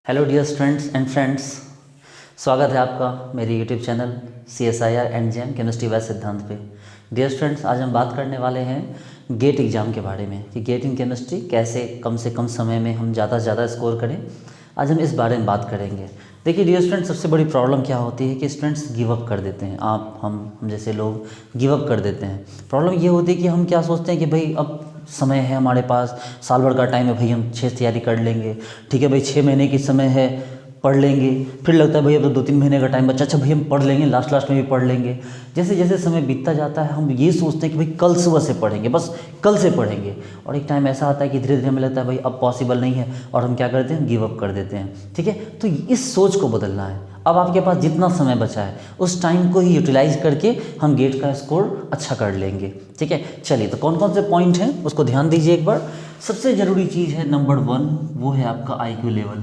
Hello dear students and friends, स्वागत है आपका मेरे YouTube channel CSIR and JAM chemistry wise Siddhant पे। डियर स्टूडेंट्स, आज हम बात करने वाले हैं गेट एग्ज़ाम के बारे में कि गेट इन केमिस्ट्री कैसे कम से कम समय में हम ज़्यादा से ज़्यादा स्कोर करें। आज हम इस बारे में बात करेंगे। देखिए डियर स्टूडेंट्स, सबसे बड़ी प्रॉब्लम क्या होती है कि स्टूडेंट्स गिव अप कर देते हैं। हम जैसे लोग गिव अप कर देते हैं। प्रॉब्लम ये होती है कि हम क्या सोचते हैं कि भाई अब समय है हमारे पास, साल भर का टाइम है भाई, हम 6 तैयारी कर लेंगे। ठीक है भाई, 6 महीने की समय है, पढ़ लेंगे। फिर लगता है भाई अब तो 2-3 महीने का टाइम बचा, अच्छा भाई हम पढ़ लेंगे, लास्ट में भी पढ़ लेंगे। जैसे जैसे समय बीतता जाता है हम ये सोचते हैं कि भाई कल सुबह से पढ़ेंगे, बस कल से पढ़ेंगे। और एक टाइम ऐसा आता है कि धीरे धीरे हमें लगता है भाई अब पॉसिबल नहीं है और हम क्या करते हैं, गिव अप कर देते हैं। ठीक है, तो इस सोच को बदलना है। अब आपके पास जितना समय बचा है उस टाइम को ही यूटिलाइज करके हम गेट का स्कोर अच्छा कर लेंगे। ठीक है, चलिए तो कौन कौन से पॉइंट हैं उसको ध्यान दीजिए एक बार। सबसे ज़रूरी चीज़ है नंबर 1, वो है आपका IQ लेवल।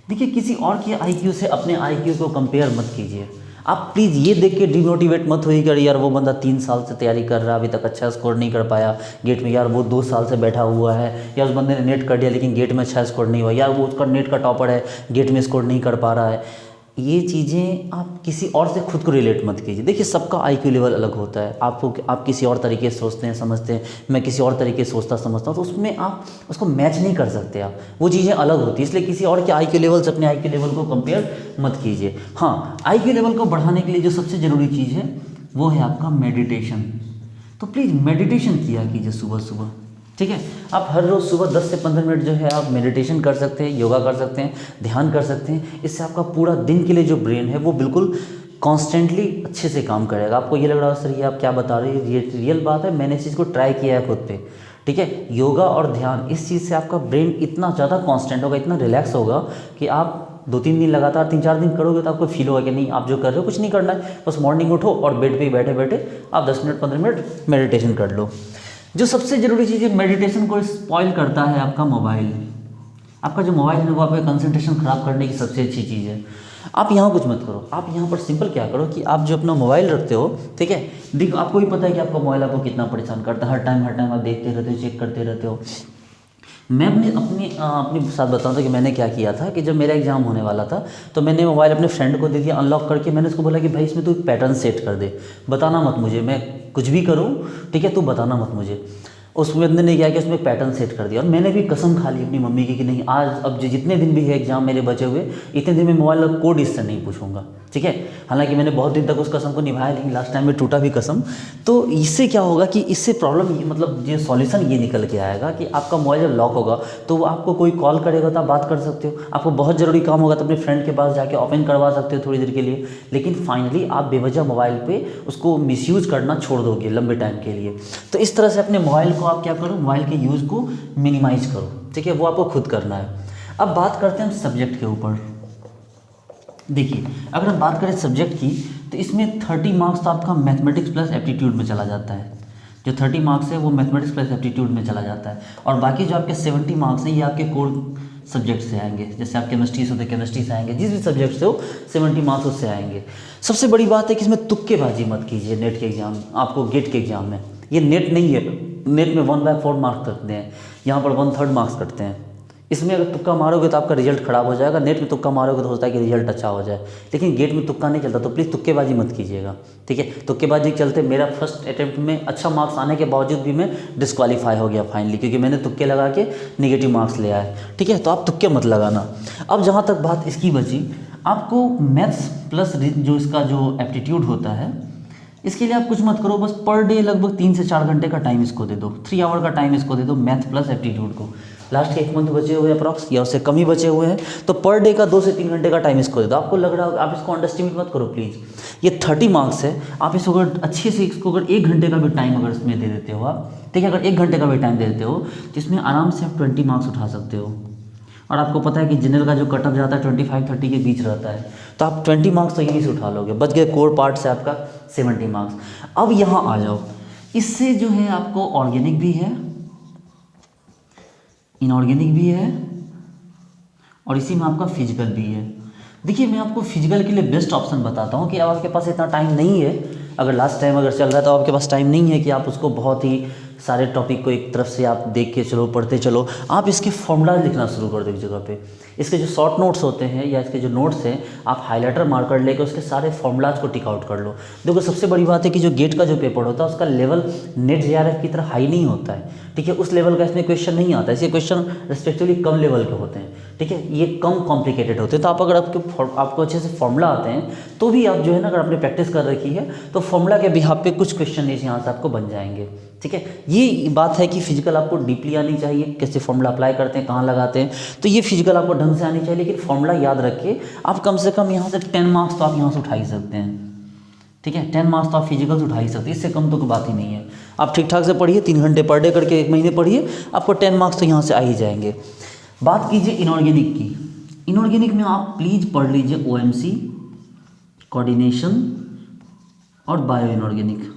देखिए किसी और के IQ से अपने IQ को कंपेयर मत कीजिए। आप प्लीज़ ये देख के डिमोटिवेट मत होइए कि यार वो बंदा 3 साल से तैयारी कर रहा है, अभी तक अच्छा स्कोर नहीं कर पाया गेट में, यार वो 2 साल से बैठा हुआ है, या उस बंदे ने नेट कर दिया लेकिन गेट में अच्छा स्कोर नहीं हुआ, यार वो उसका नेट का टॉपर है, गेट में स्कोर नहीं कर पा रहा है। ये चीज़ें आप किसी और से खुद को रिलेट मत कीजिए। देखिए सबका IQ लेवल अलग होता है। आप किसी और तरीके से सोचते हैं समझते हैं, मैं किसी और तरीके से सोचता समझता हूँ, तो उसमें आप उसको मैच नहीं कर सकते। आप वो चीज़ें अलग होती है, इसलिए किसी और के IQ लेवल से अपने IQ लेवल को कंपेयर मत कीजिए। हाँ, IQ लेवल को बढ़ाने के लिए जो सबसे ज़रूरी चीज़ है वो है आपका मेडिटेशन। तो प्लीज़ मेडिटेशन किया कीजिए सुबह सुबह। ठीक है, आप हर रोज़ सुबह 10 से 15 मिनट जो है आप मेडिटेशन कर सकते हैं, योगा कर सकते हैं, ध्यान कर सकते हैं। इससे आपका पूरा दिन के लिए जो ब्रेन है वो बिल्कुल कॉन्स्टेंटली अच्छे से काम करेगा। आपको ये लग रहा है सर ये आप क्या बता रहे हैं, ये रियल बात है, मैंने इस चीज़ को ट्राई किया है खुद पे। ठीक है, योगा और ध्यान, इस चीज़ से आपका ब्रेन इतना ज़्यादा कॉन्स्टेंट होगा, इतना रिलैक्स होगा कि आप 2-3 दिन लगातार 3-4 दिन करोगे तो आपको फील होगा कि नहीं आप जो कर रहे हो कुछ नहीं करना है, बस मॉर्निंग उठो और बेड पे ही बैठे बैठे आप 10 मिनट 15 मिनट मेडिटेशन कर लो। जो सबसे ज़रूरी चीज़ है, मेडिटेशन को स्पॉइल करता है आपका मोबाइल। आपका जो मोबाइल है वो आपका कंसंट्रेशन ख़राब करने की सबसे अच्छी चीज़ है। आप यहाँ कुछ मत करो, आप यहाँ पर सिंपल क्या करो कि आप जो अपना मोबाइल रखते हो, ठीक है, देखो आपको भी पता है कि आपका मोबाइल आपको कितना परेशान करता है। हर टाइम आप देखते रहते हो, चेक करते रहते हो। मैं अपने साथ बताऊँ तो कि मैंने क्या किया था कि जब मेरा एग्ज़ाम होने वाला था तो मैंने मोबाइल अपने फ्रेंड को दे दिया अनलॉक करके। मैंने उसको बोला कि भाई इसमें तू एक पैटर्न सेट कर दे, बताना मत मुझे, मैं कुछ भी करूँ, ठीक है, तू बताना मत मुझे। उस बंदे ने क्या किया, उसमें एक पैटर्न सेट कर दिया और मैंने भी कसम खा ली अपनी मम्मी की कि नहीं आज अब जितने दिन भी है एग्जाम मेरे बचे हुए, इतने दिन में मोबाइल का कोड इससे नहीं पूछूंगा। ठीक है, हालांकि मैंने बहुत दिन तक उस कसम को निभाया लेकिन लास्ट टाइम में टूटा भी कसम। तो इससे क्या होगा कि इससे प्रॉब्लम मतलब ये सॉल्यूशन ये निकल के आएगा कि आपका मोबाइल जब लॉक होगा तो आपको कोई कॉल करेगा तो आप बात कर सकते हो, आपको बहुत ज़रूरी काम होगा तो अपने फ्रेंड के पास जाके ओपन करवा सकते हो थोड़ी देर के लिए। लेकिन फाइनली आप बेवजह मोबाइल पे उसको मिसयूज़ करना छोड़ दोगे लंबे टाइम के लिए। तो इस तरह से अपने मोबाइल को आप क्या करो, मोबाइल के यूज़ को मिनिमाइज़ करो। ठीक है, वो आपको खुद करना है। अब बात करते हैं हम सब्जेक्ट के ऊपर। देखिए अगर हम बात करें सब्जेक्ट की तो इसमें 30 मार्क्स तो आपका मैथमेटिक्स प्लस एप्टीट्यूड में चला जाता है। जो 30 मार्क्स है वो मैथमेटिक्स प्लस एप्टीट्यूड में चला जाता है, और बाकी जो आपके 70 मार्क्स हैं ये आपके कोर सब्जेक्ट से आएंगे। जैसे आप केमिस्ट्री से होते केमिस्ट्री से आएंगे, जिस भी सब्जेक्ट से हो 70 मार्क्स उससे आएंगे। सबसे बड़ी बात है कि इसमें तुक्केबाजी मत कीजिए। नेट के एग्जाम, आपको गेट के एग्जाम में ये नेट नहीं है, नेट में 1/4 मार्क्स कटते हैं, यहाँ पर 1/3 मार्क्स कटते हैं। इसमें अगर तुक्का मारोगे तो आपका रिजल्ट खराब हो जाएगा, नेट में तुक्का मारोगे तो होता है कि रिजल्ट अच्छा हो जाए, लेकिन गेट में तुक्का नहीं चलता। तो प्लीज़ तुक्केबाजी मत कीजिएगा। ठीक है, तुक्केबाजी के चलते मेरा फर्स्ट अटैम्प्ट में अच्छा मार्क्स आने के बावजूद भी मैं डिस्क्वालीफाई हो गया फाइनली, क्योंकि मैंने तुक्के लगा के नेगेटिव मार्क्स ले आए। ठीक है, तो आप तुक्के मत लगाना। अब जहाँ तक बात इसकी बची, आपको मैथ्स प्लस जो इसका जो एप्टीट्यूड होता है इसके लिए आप कुछ मत करो, बस पर डे लगभग 3 से 4 घंटे का टाइम इसको दे दो, 3 आवर का टाइम इसको दे दो मैथ प्लस एप्टीट्यूड को। लास्ट के 1 मंथ बचे हुए अप्रॉक्स या उससे कम ही बचे हुए हैं, तो पर डे का 2 से 3 घंटे का टाइम इसको दे दो। आपको लग रहा होगा, आप इसको अंडरस्टिमेट मत करो प्लीज़। ये 30 मार्क्स है, आप इसको अगर अच्छे से इसको अगर 1 घंटे का भी टाइम अगर इसमें दे देते हो आप, ठीक है, अगर 1 घंटे का भी टाइम दे देते हो तो इसमें आराम से आप 20 मार्क्स उठा सकते हो। और आपको पता है कि जनरल का जो कटअप जाता है 25-30 के बीच रहता है, तो आप 20 मार्क्स तो यहीं से उठा लोगे। बच गए कोर पार्ट से आपका 70 मार्क्स। अब यहाँ आ जाओ, इससे जो है आपको ऑर्गेनिक भी है, इनऑर्गेनिक भी है, और इसी में आपका फिजिकल भी है। देखिए मैं आपको फिजिकल के लिए बेस्ट ऑप्शन बताता हूँ कि अब आपके पास इतना टाइम नहीं है, अगर लास्ट टाइम अगर चल रहा है तो आपके पास टाइम नहीं है कि आप उसको बहुत ही सारे टॉपिक को एक तरफ से आप देख के चलो, पढ़ते चलो, आप इसके फॉर्मूला लिखना शुरू कर दो एक जगह पे। इसके जो शॉर्ट नोट्स होते हैं या इसके जो नोट्स हैं, आप हाइलाइटर मार्कर लेकर उसके सारे फॉर्मूलाज को टिक आउट कर लो। देखो सबसे बड़ी बात है कि जो गेट का जो पेपर होता है उसका लेवल नेट जेआरएफ की तरह हाई नहीं होता है, ठीक है। उस लेवल का इसमें क्वेश्चन नहीं आता, इसके क्वेश्चन रिस्पेक्टिवली कम लेवल के होते हैं, ठीक है। ये कम कॉम्प्लिकेटेड होते हैं। तो आप अगर आपको अच्छे से फॉर्मूला आते हैं तो भी आप जो है ना, अगर आपने प्रैक्टिस कर रखी है तो फॉर्मूला के बिहाफ पे कुछ क्वेश्चन यहाँ से आपको बन जाएंगे, ठीक है। ये बात है कि फिजिकल आपको डीपली आनी चाहिए, कैसे फॉर्मूला अप्लाई करते हैं, कहाँ लगाते हैं, तो ये फिजिकल आपको ढंग से आनी चाहिए। लेकिन फॉर्मूला याद रखिए, आप कम से कम यहाँ से 10 मार्क्स तो आप यहाँ से उठा ही सकते हैं, ठीक है। 10 मार्क्स तो आप फिजिकल से उठा ही सकते हैं, इससे कम तो कोई बात ही नहीं है। आप ठीक ठाक से पढ़िए, 3 घंटे पर डे करके 1 महीने पढ़िए, आपको 10 मार्क्स तो यहाँ से आ ही जाएंगे। बात कीजिए इनऑर्गेनिक की। इनऑर्गेनिक में आप प्लीज़ पढ़ लीजिए ओएमसी, कोऑर्डिनेशन और बायो इनऑर्गेनिक।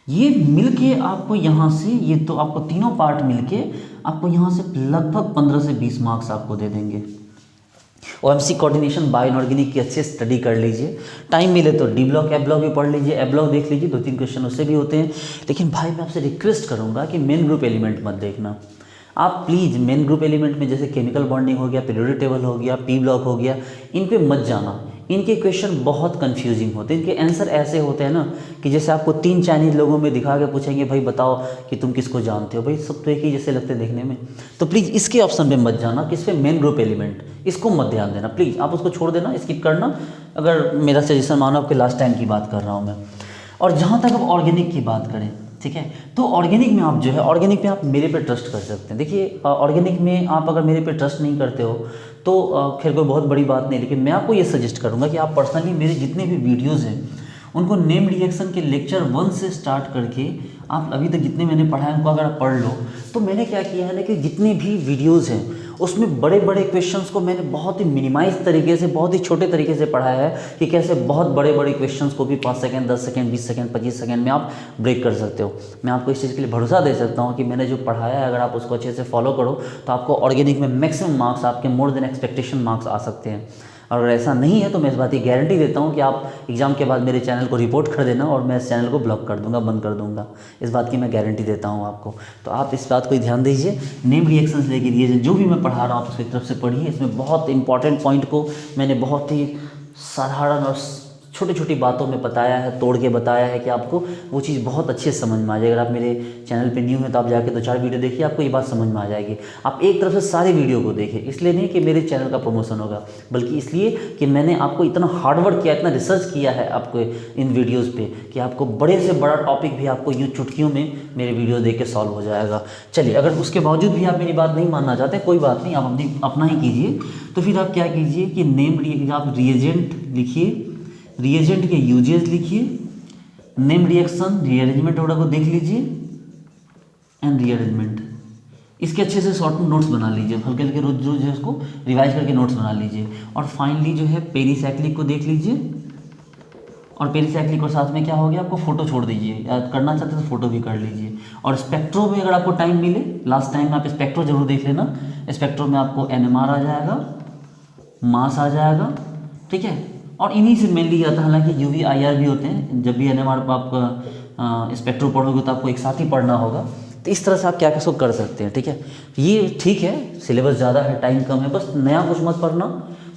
ये मिलके आपको यहाँ से, ये तो आपको तीनों पार्ट मिलके आपको यहाँ से लगभग 15 से 20 मार्क्स आपको दे देंगे। ओएमसी, कोऑर्डिनेशन, बायो इनऑर्गेनिक की अच्छे से स्टडी कर लीजिए। टाइम मिले तो डी ब्लॉक, ए ब्लॉक भी पढ़ लीजिए, ए ब्लॉक देख लीजिए, 2-3 क्वेश्चन उससे भी होते हैं। लेकिन भाई मैं आपसे रिक्वेस्ट करूँगा कि मेन ग्रुप एलिमेंट मत देखना आप प्लीज़। मेन ग्रुप एलिमेंट में जैसे केमिकल बॉन्डिंग हो गया, पीरियोडिक टेबल हो गया, पी ब्लॉक हो गया, इन पे मत जाना। इनके क्वेश्चन बहुत कंफ्यूजिंग होते हैं। इनके आंसर ऐसे होते हैं ना कि जैसे आपको 3 चाइनीज़ लोगों में दिखा के पूछेंगे भाई बताओ कि तुम किसको जानते हो, भाई सब तो एक ही जैसे लगते देखने में। तो प्लीज़ इसके ऑप्शन पे मत जाना, किस पे, मेन ग्रुप एलिमेंट, इसको मत ध्यान देना प्लीज़। आप उसको छोड़ देना, स्किप करना। अगर मेरा सजेशन मानो, आपके लास्ट टाइम की बात कर रहा हूँ मैं। और जहाँ तक अब ऑर्गेनिक की बात करें, ठीक है, तो ऑर्गेनिक में आप जो है, ऑर्गेनिक में आप मेरे पे ट्रस्ट कर सकते हैं। देखिए ऑर्गेनिक में आप अगर मेरे पे ट्रस्ट नहीं करते हो तो खैर कोई बहुत बड़ी बात नहीं, लेकिन मैं आपको ये सजेस्ट करूँगा कि आप पर्सनली मेरे जितने भी वीडियोज़ हैं उनको नेम रिएक्शन के लेक्चर 1 से स्टार्ट करके आप अभी तक जितने मैंने पढ़ा है उनको अगर आप पढ़ लो, तो मैंने क्या किया है ना कि जितने भी वीडियोज़ हैं उसमें बड़े बड़े क्वेश्चंस को मैंने बहुत ही मिनिमाइज तरीके से, बहुत ही छोटे तरीके से पढ़ाया है कि कैसे बहुत बड़े बड़े क्वेश्चंस को भी 5 सेकंड, 10 सेकंड, 20 सेकंड, 25 सेकंड में आप ब्रेक कर सकते हो। मैं आपको इस चीज़ के लिए भरोसा दे सकता हूँ कि मैंने जो पढ़ाया है अगर आप उसको अच्छे से फॉलो करो तो आपको ऑर्गेनिक में मैक्सिमम मार्क्स, आपके मोर देन एक्सपेक्टेशन मार्क्स आ सकते हैं। और अगर ऐसा नहीं है तो मैं इस बात की गारंटी देता हूँ कि आप एग्ज़ाम के बाद मेरे चैनल को रिपोर्ट कर देना और मैं इस चैनल को ब्लॉक कर दूंगा, बंद कर दूंगा। इस बात की मैं गारंटी देता हूँ आपको। तो आप इस बात को ध्यान दीजिए। नेम रिएक्शंस लेके दिए जो भी मैं पढ़ा रहा हूँ आप उसकी तरफ से पढ़िए। इसमें बहुत इंपॉर्टेंट पॉइंट को मैंने बहुत ही साधारण और छोटी छोटी बातों में बताया है, तोड़ के बताया है कि आपको वो चीज़ बहुत अच्छे से समझ में आ जाए। अगर आप मेरे चैनल पे न्यू हैं तो आप जाके 2-4 वीडियो देखिए, आपको ये बात समझ में आ जाएगी। आप एक तरफ से सारे वीडियो को देखिए, इसलिए नहीं कि मेरे चैनल का प्रमोशन होगा, बल्कि इसलिए कि मैंने आपको इतना हार्डवर्क किया, इतना रिसर्च किया है आपको इन वीडियोज़ पे कि आपको बड़े से बड़ा टॉपिक भी आपको यूँ चुटकियों में मेरे वीडियो देख के सॉल्व हो जाएगा। चलिए, अगर उसके बावजूद भी आप मेरी बात नहीं मानना चाहते, कोई बात नहीं, आप अपना ही कीजिए। तो फिर आप क्या कीजिए कि आप रिएजेंट लिखिए, रिएजेंट के यूजेस लिखिए, नेम रिएक्शन, रीअरेंजमेंट वगैरह को देख लीजिए एंड रीअरेंजमेंट। इसके अच्छे से शॉर्ट नोट्स बना लीजिए, हल्के हल्के रोज रोज इसको रिवाइज करके नोट्स बना लीजिए। और फाइनली जो है पेरीसाइक्लिक को देख लीजिए, और पेरीसाइक्लिक और साथ में क्या हो गया, आपको फोटो छोड़ दीजिए, या करना चाहते तो फोटो भी कर लीजिए। और स्पेक्ट्रो में अगर आपको टाइम मिले, लास्ट टाइम में आप स्पेक्ट्रो जरूर देख लेना। स्पेक्ट्रो में आपको NMR आ जाएगा, मास आ जाएगा, ठीक है। और इन्हीं से मेनली आता है, हालांकि UV IR भी होते हैं। जब भी NMR पर आप स्पेक्ट्रो पढ़ोगे तो आपको एक साथ ही पढ़ना होगा। तो इस तरह से आप क्या क्या कर सकते हैं, ठीक है। ये ठीक है, सिलेबस ज़्यादा है, टाइम कम है, बस नया कुछ मत पढ़ना,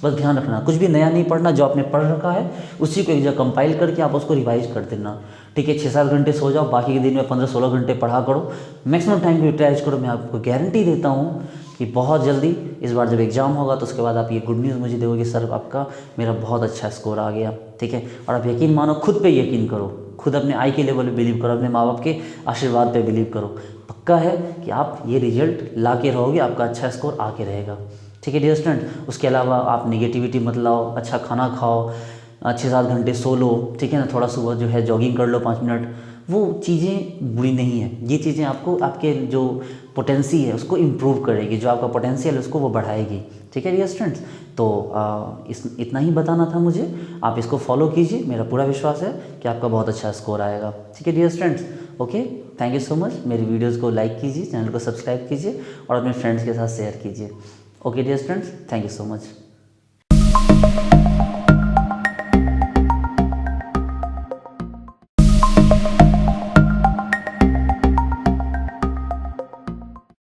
बस ध्यान रखना कुछ भी नया नहीं पढ़ना। जो आपने पढ़ रखा है उसी को एक जगह कंपाइल करके आप उसको रिवाइज कर देना, ठीक है। 6-7 घंटे सो जाओ, बाकी के दिन में 15-16 घंटे पढ़ा करो, मैक्सिमम टाइम को यूटिलाइज करो। मैं आपको गारंटी देता हूँ कि बहुत जल्दी इस बार जब एग्ज़ाम होगा तो उसके बाद आप ये गुड न्यूज़ मुझे दोगे कि सर आपका मेरा बहुत अच्छा स्कोर आ गया, ठीक है। और आप यकीन मानो, खुद पे यकीन करो, खुद अपने आई के लेवल पे बिलीव करो, अपने माँ बाप के आशीर्वाद पे बिलीव करो। पक्का है कि आप ये रिजल्ट ला के रहोगे, आपका अच्छा स्कोर आके रहेगा, ठीक है डियर स्टूडेंट। उसके अलावा आप निगेटिविटी मत लाओ, अच्छा खाना खाओ, 6-7 घंटे सो लो, ठीक है ना। थोड़ा सुबह जो है जॉगिंग कर लो 5 मिनट, वो चीज़ें बुरी नहीं है। ये चीज़ें आपको आपके जो पोटेंसी है उसको इम्प्रूव करेगी, जो आपका पोटेंशियल है उसको वो बढ़ाएगी, ठीक है डियर स्टूडेंट्स। तो इतना ही बताना था मुझे, आप इसको फॉलो कीजिए, मेरा पूरा विश्वास है कि आपका बहुत अच्छा स्कोर आएगा, ठीक है dear students. Okay, thank you so much. मेरी वीडियोज़ को लाइक कीजिए, चैनल को सब्सक्राइब कीजिए और अपने फ्रेंड्स के साथ शेयर कीजिए। Okay dear students, thank you so much.